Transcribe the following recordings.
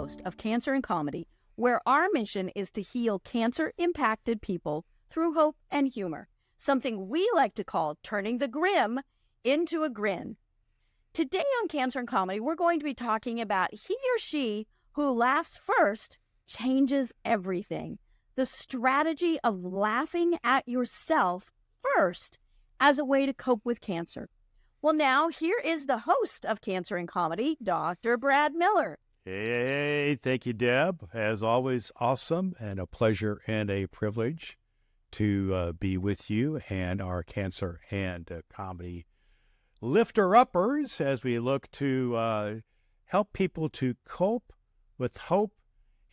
host of Cancer and Comedy, where our mission is to heal cancer-impacted people through hope and humor, something we like to call turning the grim into a grin. Today on Cancer and Comedy, we're going to be talking about he or she who laughs first changes everything. The strategy of laughing at yourself first as a way to cope with cancer. Well, now, here is the host of Cancer and Comedy, Dr. Brad Miller. Hey, thank you, Deb. As always, awesome and a pleasure and a privilege to be with you and our Cancer and Comedy lifter-uppers as we look to help people to cope with hope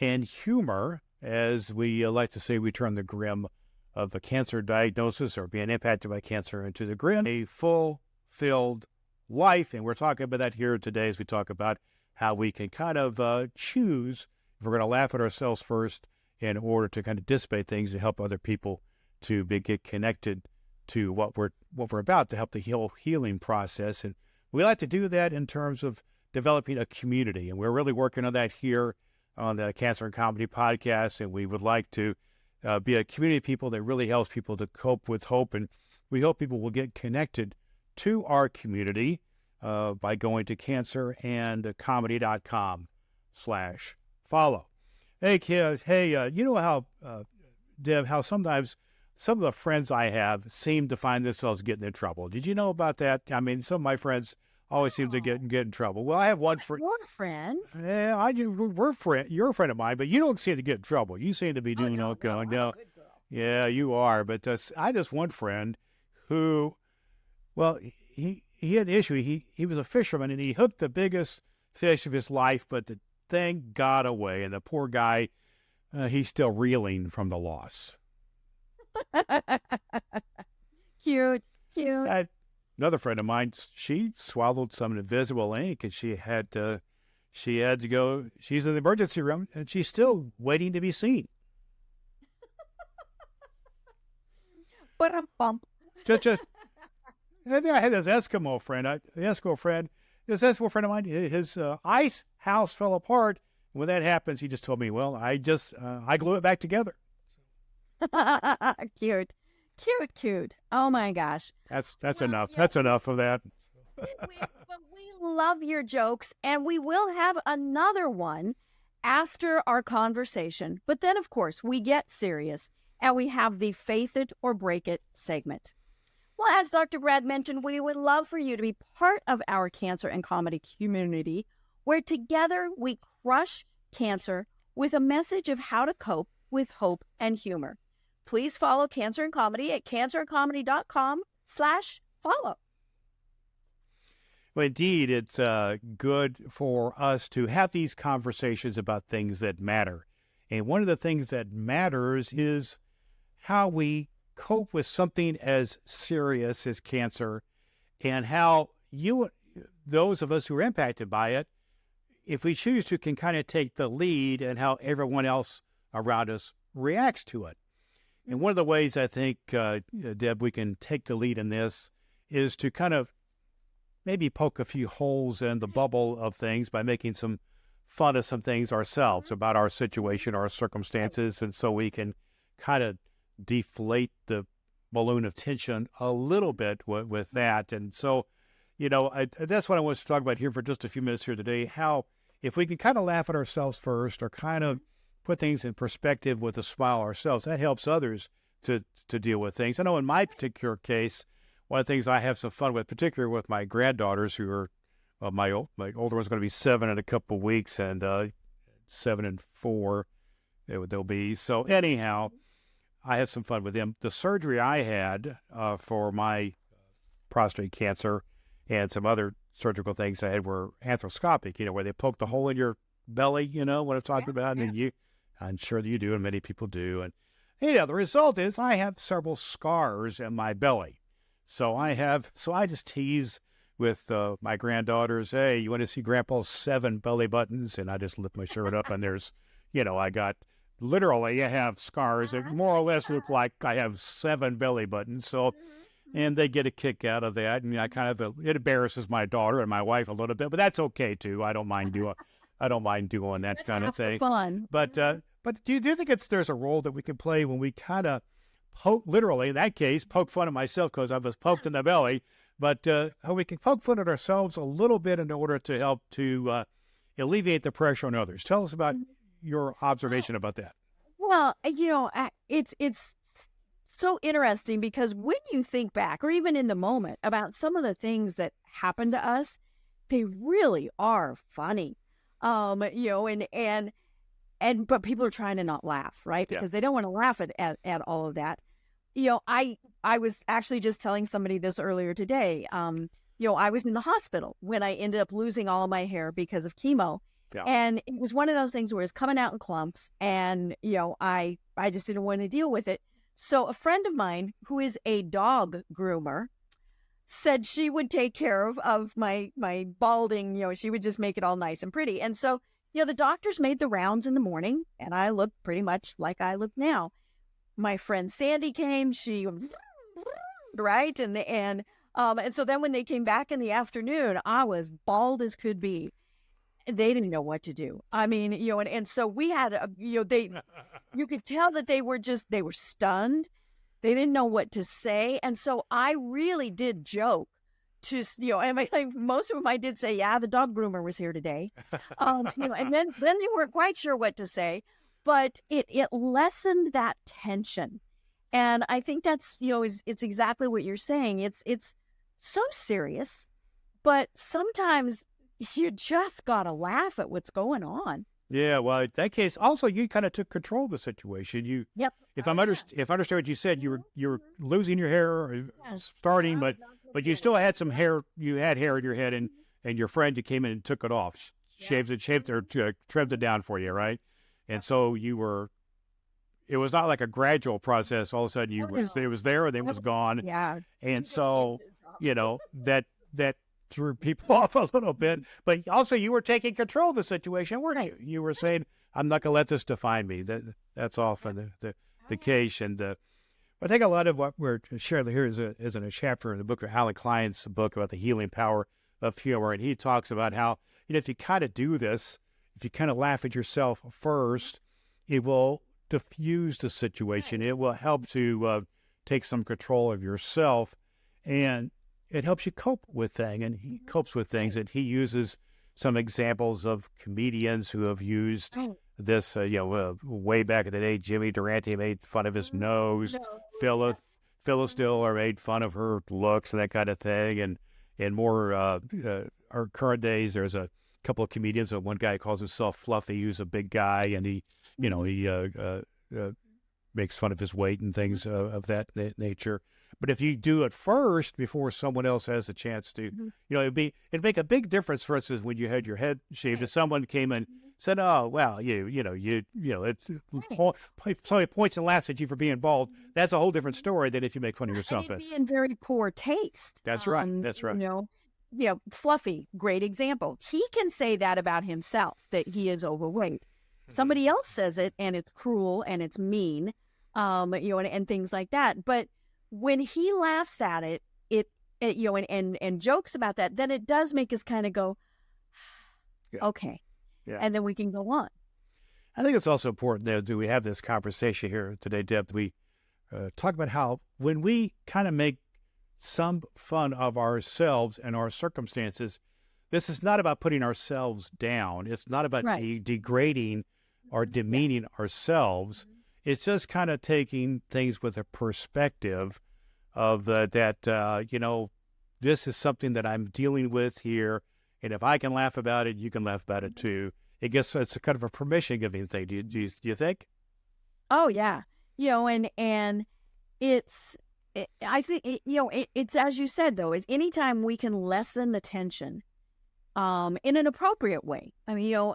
and humor. As we like to say, we turn the grim of a cancer diagnosis or being impacted by cancer into the grin, a fulfilled life. And we're talking about that here today as we talk about how we can kind of choose if we're going to laugh at ourselves first in order to kind of dissipate things to help other people to get connected to what we're about to help the healing process. And we like to do that in terms of developing a community. And we're really working on that here on the Cancer and Comedy podcast. And we would like to be a community of people that really helps people to cope with hope. And we hope people will get connected to our community by going to cancerandcomedy.com/follow. Hey, kids. Hey, you know how, Deb, how sometimes some of the friends I have seem to find themselves getting in trouble. Did you know about that? I mean, some of my friends always seem to get in trouble. Well, I have one friend. Your friends? Yeah, I do. You're a friend of mine, but you don't seem to get in trouble. You seem to be doing okay. No, I'm a good girl. Yeah, you are. But I just one friend who, well, he had an issue. He was a fisherman, and he hooked the biggest fish of his life, but the thing got away, and the poor guy, he's still reeling from the loss. Cute. Another friend of mine, she swallowed some invisible ink, and she had to go. She's in the emergency room, and she's still waiting to be seen. But a bump. Just. I had this Eskimo friend. This Eskimo friend of mine, his ice house fell apart. When that happens, he just told me, "Well, I glue it back together." Cute. Oh my gosh. That's enough. Yeah. That's enough of that. But we love your jokes, and we will have another one after our conversation. But then, of course, we get serious, and we have the Faith It or Break It segment. Well, as Dr. Brad mentioned, we would love for you to be part of our Cancer and Comedy community, where together we crush cancer with a message of how to cope with hope and humor. Please follow Cancer and Comedy at cancerandcomedy.com/follow. Well, indeed, it's good for us to have these conversations about things that matter. And one of the things that matters is how we cope with something as serious as cancer, and how those of us who are impacted by it, if we choose to, can kind of take the lead and how everyone else around us reacts to it. And one of the ways I think, Deb, we can take the lead in this is to kind of maybe poke a few holes in the bubble of things by making some fun of some things ourselves about our situation, our circumstances, and so we can kind of deflate the balloon of tension a little bit with that. And so, that's what I want to talk about here for just a few minutes here today, how if we can kind of laugh at ourselves first or kind of put things in perspective with a smile ourselves, that helps others to deal with things. I know in my particular case, one of the things I have some fun with, particularly with my granddaughters who are, my older one's going to be 7 in a couple of weeks, and 7 and 4 they'll be. So anyhow, I had some fun with them. The surgery I had for my prostate cancer and some other surgical things I had were arthroscopic, where they poke the hole in your belly, what I'm talking about. And I'm sure that you do, and many people do. And the result is I have several scars in my belly. So I just tease with my granddaughters, hey, you want to see Grandpa's 7 belly buttons? And I just lift my shirt up, and there's, I got literally, I have scars that more or less look like I have 7 belly buttons. So, and they get a kick out of that. And I kind of, it embarrasses my daughter and my wife a little bit, but that's okay too. I don't mind doing I don't mind doing that That's kind of half the thing. fun. But do you think there's a role that we can play when we kind of literally in that case poke fun at myself because I was poked in the belly, but how we can poke fun at ourselves a little bit in order to help to alleviate the pressure on others? Tell us about your observation about that. Well, it's so interesting because when you think back, or even in the moment, about some of the things that happen to us, they really are funny. But people are trying to not laugh, right? Yeah. Because they don't want to laugh at all of that. I was actually just telling somebody this earlier today. I was in the hospital when I ended up losing all of my hair because of chemo. Yeah. And it was one of those things where it's coming out in clumps, and I just didn't want to deal with it. So a friend of mine who is a dog groomer said she would take care of my balding. She would just make it all nice and pretty. And so the doctors made the rounds in the morning, and I looked pretty much like I look now. My friend Sandy came, she right, and so then when they came back in the afternoon, I was bald as could be. They didn't know what to do. I mean, and so we had you could tell that they were stunned. They didn't know what to say, and so I really did joke. And most of them I did say, yeah, the dog groomer was here today. And then they weren't quite sure what to say, but it lessened that tension. And I think that's, it's exactly what you're saying. It's so serious, but sometimes you just got to laugh at what's going on. Yeah, well, in that case, also you kind of took control of the situation. Yep. If I understand what you said, you were losing your hair, starting, but you still had some hair. You had hair in your head, and your friend, you came in and took it off, shaved it or trimmed it down for you, right? And so you were. It was not like a gradual process. All of a sudden, it was there and it was gone. Yeah. And so that threw people off a little bit. But also, you were taking control of the situation, weren't you? You were saying, "I'm not going to let this define me." That's often the case. And I think a lot of what we're sharing here is in a chapter in the book of Alan Klein's book about the healing power of humor. And he talks about how, if you kind of do this, if you kind of laugh at yourself first, it will diffuse the situation. It will help to take some control of yourself, and it helps you cope with things. And he copes with things, and he uses some examples of comedians who have used this, way back in the day. Jimmy Durante made fun of his nose. Phyllis Diller made fun of her looks and that kind of thing. And more our current days, there's a couple of comedians. One guy calls himself Fluffy, who's a big guy, and he makes fun of his weight and things of that nature. But if you do it first before someone else has a chance to, it'd make a big difference. For instance, when you had your head shaved, if someone came and said, "Oh, well, it's somebody points and laughs at you for being bald," that's a whole different story than if you make fun of yourself. And it'd be in very poor taste. That's right. That's right. Fluffy, great example. He can say that about himself, that he is overweight. Somebody else says it, and it's cruel and it's mean, and things like that. But when he laughs at it, and jokes about that, then it does make us kind of go, okay, and then we can go on. I think it's also important that we have this conversation here today, Deb. We talk about how when we kind of make some fun of ourselves and our circumstances, this is not about putting ourselves down. It's not about degrading or demeaning ourselves. It's just kind of taking things with a perspective of that, this is something that I'm dealing with here. And if I can laugh about it, you can laugh about it too. It's a kind of a permission giving thing. Do you think? Oh, yeah. And it's, I think, it's as you said, though, is anytime we can lessen the tension in an appropriate way. I mean,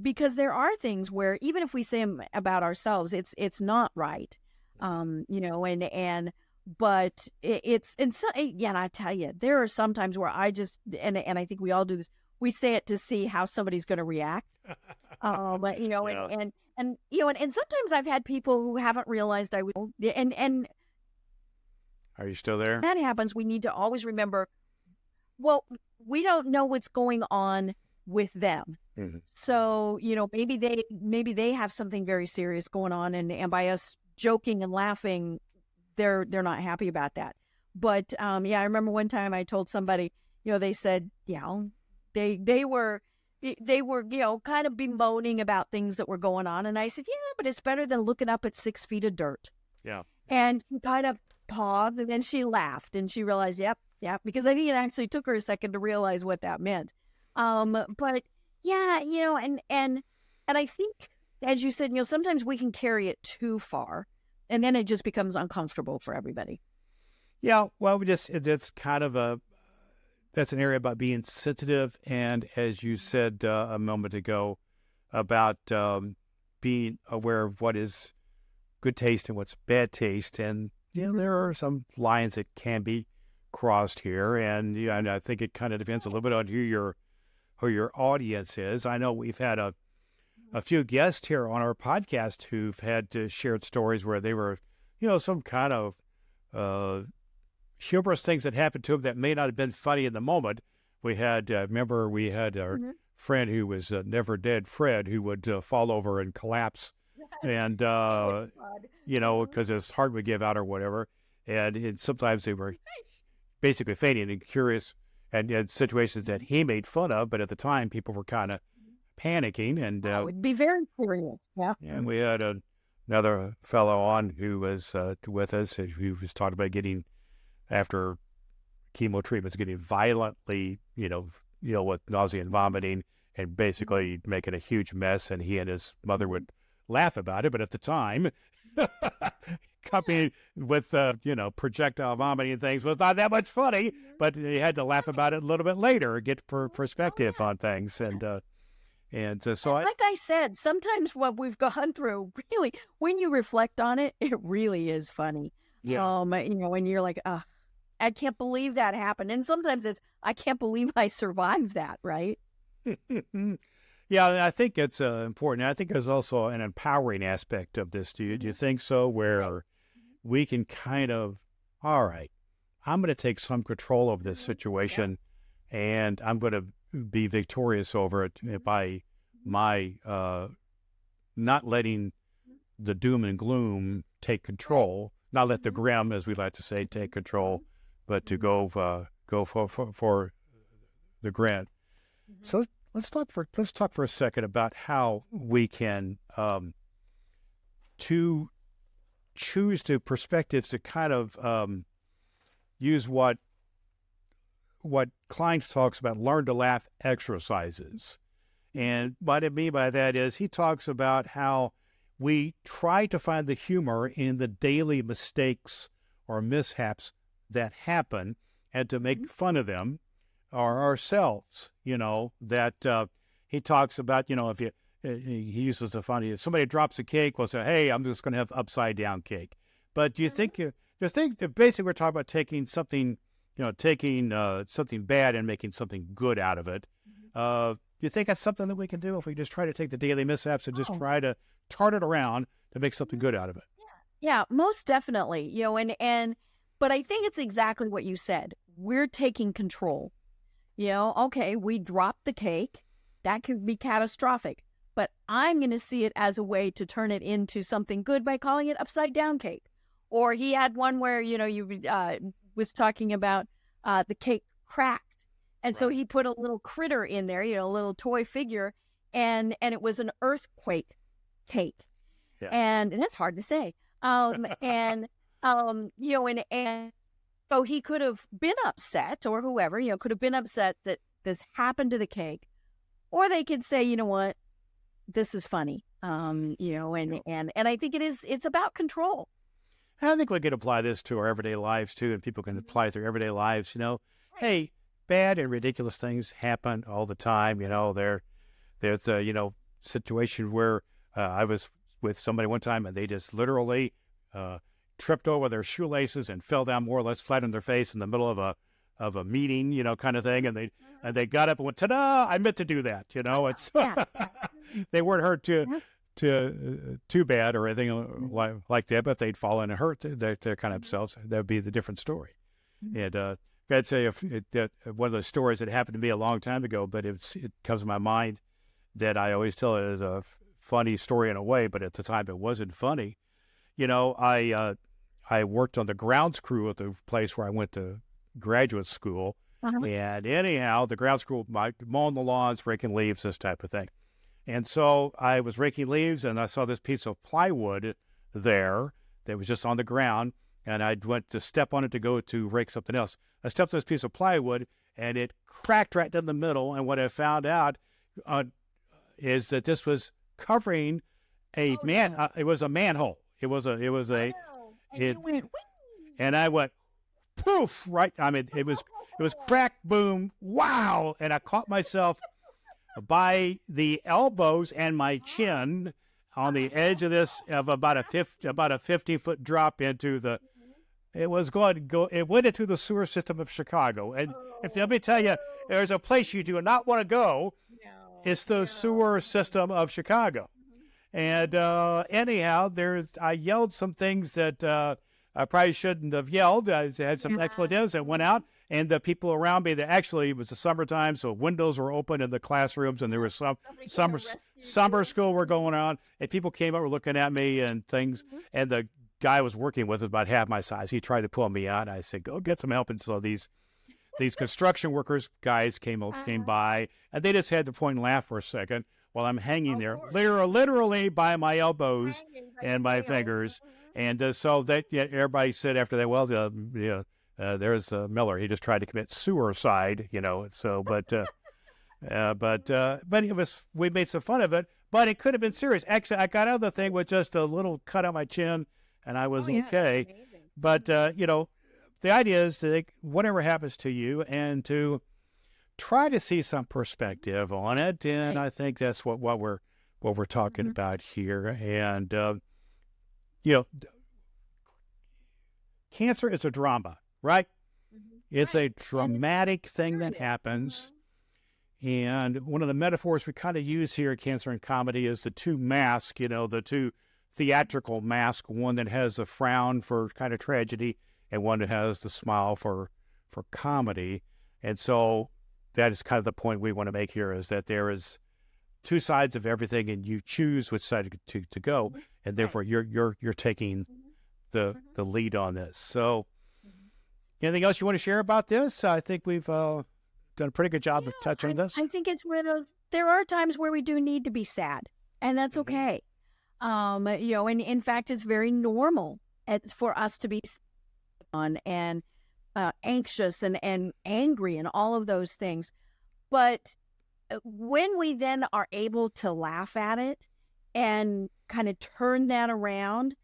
because there are things where even if we say them about ourselves, it's not right. But and I tell you, there are some times where I just, and I think we all do this, we say it to see how somebody's going to react. And sometimes I've had people who haven't realized I would, and are you still there? That happens. We need to always remember, well, we don't know what's going on with them. Mhm. So, maybe they have something very serious going on, and by us joking and laughing, they're not happy about that. But I remember one time I told somebody, they said, they were kind of bemoaning about things that were going on, and I said, yeah, but it's better than looking up at 6 feet of dirt. Yeah. And she kind of paused, and then she laughed, and she realized, yep, because I think it actually took her a second to realize what that meant. But yeah, and I think, as you said, sometimes we can carry it too far, and then it just becomes uncomfortable for everybody. Yeah. Well, it's kind of that's an area about being sensitive. And as you said a moment ago about being aware of what is good taste and what's bad taste. And, there are some lines that can be crossed here. And, and I think it kind of depends a little bit on who your audience is. I know we've had a few guests here on our podcast who've had shared stories where they were, some kind of humorous things that happened to them that may not have been funny in the moment. We had, remember, we had our friend who was Never Dead Fred, who would fall over and collapse, and because his heart would give out or whatever, and sometimes they were basically fainting and curious, and situations that he made fun of, but at the time people were kind of panicking, and would be very curious. Yeah. And we had another fellow on who was with us who was talking about getting, after chemo treatments, getting violently, with nausea and vomiting, and basically making a huge mess. And he and his mother would laugh about it, but at the time, accompanied with projectile vomiting and things was not that much funny. But he had to laugh about it a little bit later, get perspective on things, so like I said, sometimes what we've gone through, really, when you reflect on it, it really is funny. Yeah. When you're like, I can't believe that happened. And sometimes it's, I can't believe I survived that, right? Yeah, I think it's important. I think there's also an empowering aspect of this. Do you think so? Where we can kind of, all right, I'm going to take some control of this situation, and I'm going to be victorious over it by my not letting the doom and gloom take control, not let the grim, as we like to say, take control, but to go for the grand. So let's talk for a second about how we can to choose the perspectives to kind of use what Klein talks about, learn to laugh exercises. And what I mean by that is he talks about how we try to find the humor in the daily mistakes or mishaps that happen, and to make fun of them or ourselves, that he talks about, if he uses the funny, if somebody drops a cake, we'll say, hey, I'm just going to have upside down cake. But do you think that basically we're talking about taking something, something bad and making something good out of it? Do you think that's something that we can do if we just try to take the daily mishaps and just try to turn it around to make something good out of it? Yeah, most definitely. But I think it's exactly what you said. We're taking control. Okay, we dropped the cake. That could be catastrophic. But I'm going to see it as a way to turn it into something good by calling it upside down cake. Or he had one where, you was talking about the cake cracked. And so he put a little critter in there, a little toy figure, and it was an earthquake cake. Yeah. And that's hard to say. And so he could have been upset, or whoever, could have been upset that this happened to the cake. Or they could say, you know what, this is funny. And I think it's about control. And I think we could apply this to our everyday lives too, and people can apply it to their everyday lives. Hey, bad and ridiculous things happen all the time. There's a situation where I was with somebody one time, and they just literally tripped over their shoelaces and fell down more or less flat on their face in the middle of a meeting, kind of thing. And they got up and went, ta-da! I meant to do that. It's they weren't hurt too bad or anything like that. But if they'd fallen and hurt, they're kind of themselves. That would be the different story. And I'd say one of those stories that happened to me a long time ago, but it comes to my mind that I always tell as a funny story in a way, but at the time it wasn't funny. You know, I worked on the grounds crew at the place where I went to graduate school. And anyhow, the grounds crew, mowing the lawns, raking leaves, this type of thing. And so I was raking leaves, and I saw this piece of plywood there that was just on the ground, and I went to step on it to go to rake something else. I stepped on this piece of plywood, and it cracked right down the middle. And what I found out is that this was covering a it was a manhole. It was a. And you went, wing. And I went poof, right. I mean, it was crack, boom, wow. And I caught myself by the elbows and my chin on the edge of this, of about a 50-foot drop into the, it was going to go, it went into the sewer system of Chicago. And let me tell you, there's a place you do not want to go. It's the sewer system of Chicago. And anyhow, I yelled some things that I probably shouldn't have yelled. I had some expletives that went out, and the people around me, that actually it was the summertime, so windows were open in the classrooms, and there was some summer school were going on, and people came up, were looking at me and things, and the guy I was working with was about half my size. He tried to pull me out. I said, go get some help. And so these construction workers guys came by, and they just had to point and laugh for a second while I'm hanging there, literally by my elbows and my fingers. And so everybody said after that, well, there's Miller. He just tried to commit suicide, you know. So, but it was, we made some fun of it. But it could have been serious. Actually, I got out of the thing with just a little cut on my chin, and I was okay. But you know, the idea is to think whatever happens to you and to try to see some perspective on it. And I think that's what we're talking about here. And you know, cancer is a drama, right? It's a dramatic thing that happens. And one of the metaphors we kind of use here at Cancer and Comedy is the two masks, you know, the two theatrical masks, one that has a frown for kind of tragedy and one that has the smile for comedy. And so that is kind of the point we want to make here, is that there is two sides of everything, and you choose which side to go, and therefore you're taking the lead on this. So anything else you want to share about this? I think we've done a pretty good job of touching this. I think it's one of those, there are times where we do need to be sad, and that's okay. You know, and in fact, it's very normal for us to be on and anxious and angry and all of those things. But when we then are able to laugh at it and kind of turn that around,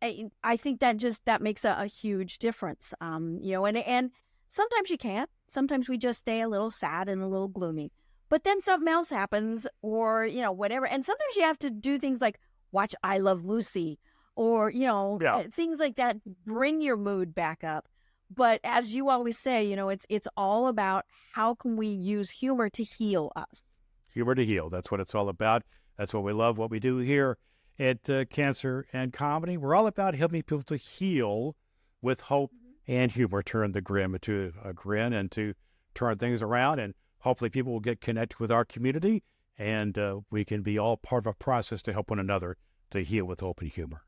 I think that makes a huge difference. You know, and sometimes you can't. Sometimes we just stay a little sad and a little gloomy. But then something else happens, or, you know, whatever. And sometimes you have to do things like watch I Love Lucy, or, you know, things like that, bring your mood back up. But as you always say, you know, it's all about how can we use humor to heal us. Humor to heal. That's what it's all about. That's what we love, what we do here at Cancer and Comedy. We're all about helping people to heal with hope and humor, turn the grim into a grin, and to turn things around. And hopefully people will get connected with our community, and we can be all part of a process to help one another to heal with hope and humor.